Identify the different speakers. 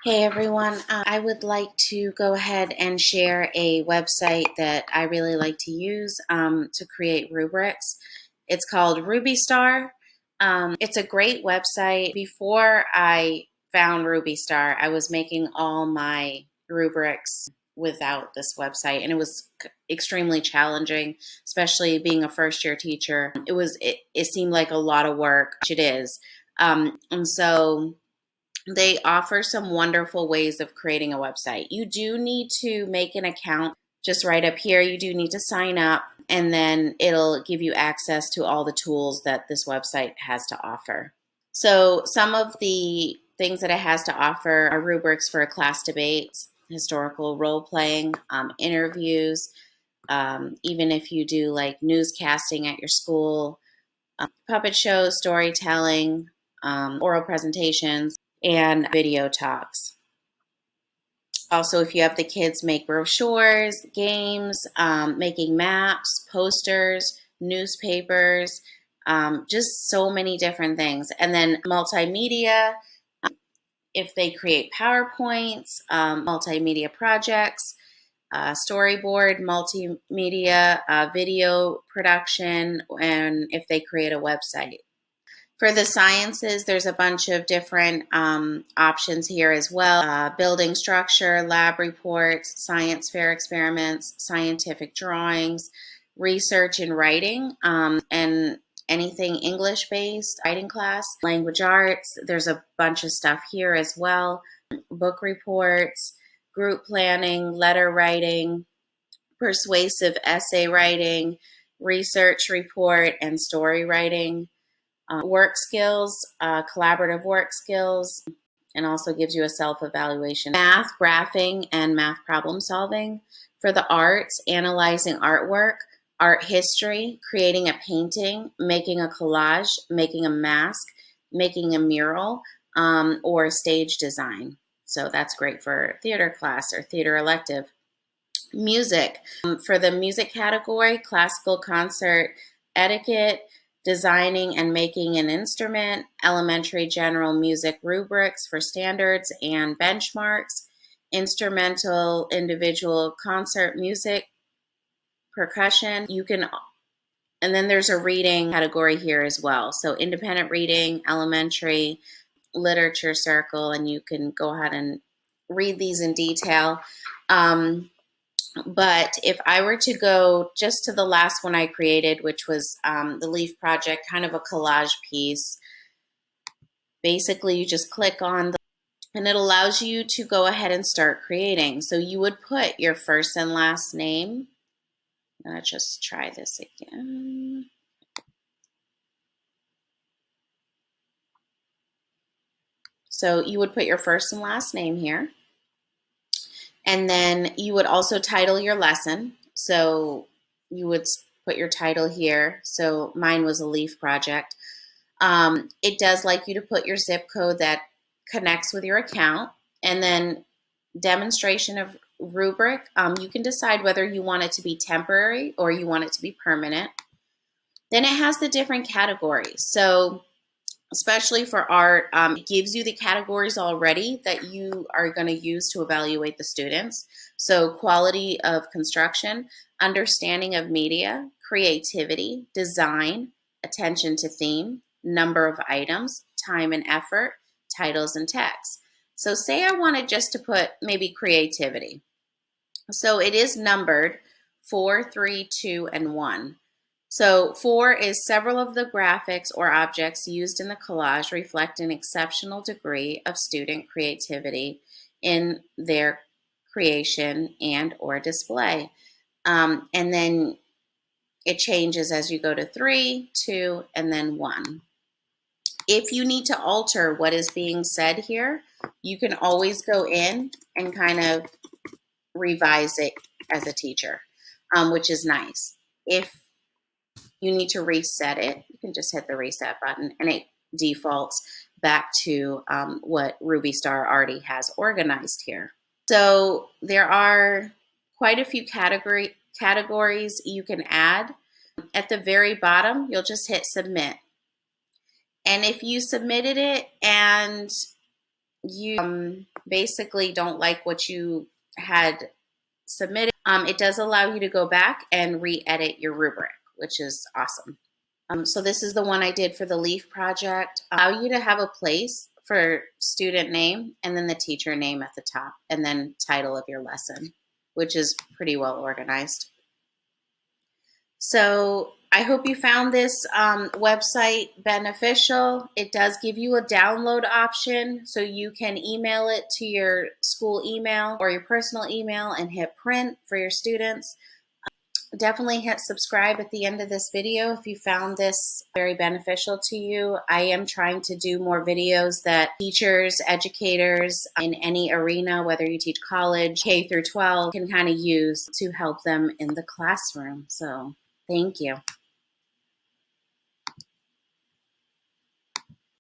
Speaker 1: Hey everyone, I would like to go ahead and share a website that I really like to use to create rubrics. It's called Ruby Star. It's a great website. Before I found Ruby Star, I was making all my rubrics without this website, and it was extremely challenging, especially being a first year teacher. It seemed like a lot of work, which it is. And so they offer some wonderful ways of creating a website. You do need to make an account just right up here. You do need to sign up, and then it'll give you access to all the tools that this website has to offer. So, some of the things that it has to offer are rubrics for class debates, historical role playing, interviews, even if you do like newscasting at your school, puppet shows, storytelling, oral presentations, and video talks. Also, if you have the kids make brochures, games, making maps, posters, newspapers, just so many different things. And then multimedia, if they create PowerPoints, multimedia projects, storyboard, multimedia, video production, and if they create a website. For the sciences, there's a bunch of different options here as well. Building structure, lab reports, science fair experiments, scientific drawings, research and writing, and anything English-based, writing class, language arts. There's a bunch of stuff here as well. Book reports, group planning, letter writing, persuasive essay writing, research report, and story writing. Work skills, collaborative work skills, and also gives you a self-evaluation. Math, graphing, and math problem solving. For the arts, analyzing artwork, art history, creating a painting, making a collage, making a mask, making a mural, or stage design. So that's great for theater class or theater elective. Music. For the music category, classical concert etiquette, designing and making an instrument, elementary general music rubrics for standards and benchmarks, instrumental individual concert music, percussion. And then there's a reading category here as well. So independent reading, elementary, literature circle, and you can go ahead and read these in detail. But if I were to go just to the last one I created, which was the Leaf Project, kind of a collage piece, basically you just click on and it allows you to go ahead and start creating. So you would put your first and last name. Let's just try this again. So you would put your first and last name here. And then you would also title your lesson. So you would put your title here. So mine was a Leaf Project. It does like you to put your zip code that connects with your account, and then demonstration of rubric. You can decide whether you want it to be temporary or you want it to be permanent. Then it has the different categories. So especially for art, it gives you the categories already that you are going to use to evaluate the students. So quality of construction, understanding of media, creativity, design, attention to theme, number of items, time and effort, titles and text. So say I wanted just to put maybe creativity. So it is numbered 4, 3, 2, and 1. So 4 is several of the graphics or objects used in the collage reflect an exceptional degree of student creativity in their creation and or display. And then it changes as you go to 3, 2, and then 1. If you need to alter what is being said here, you can always go in and kind of revise it as a teacher, which is nice. If you need to reset it, you can just hit the reset button and it defaults back to what Ruby Star already has organized here. So there are quite a few categories you can add. At the very bottom, you'll just hit submit. And if you submitted it and you basically don't like what you had submitted, it does allow you to go back and re-edit your rubric, which is awesome. So this is the one I did for the LEAF project. Allow you to have a place for student name and then the teacher name at the top and then title of your lesson, which is pretty well organized. So I hope you found this website beneficial. It does give you a download option, so you can email it to your school email or your personal email and hit print for your students. Definitely hit subscribe at the end of this video if you found this very beneficial to you. I am trying to do more videos that teachers, educators in any arena, whether you teach college, K through 12, can kind of use to help them in the classroom. So thank you.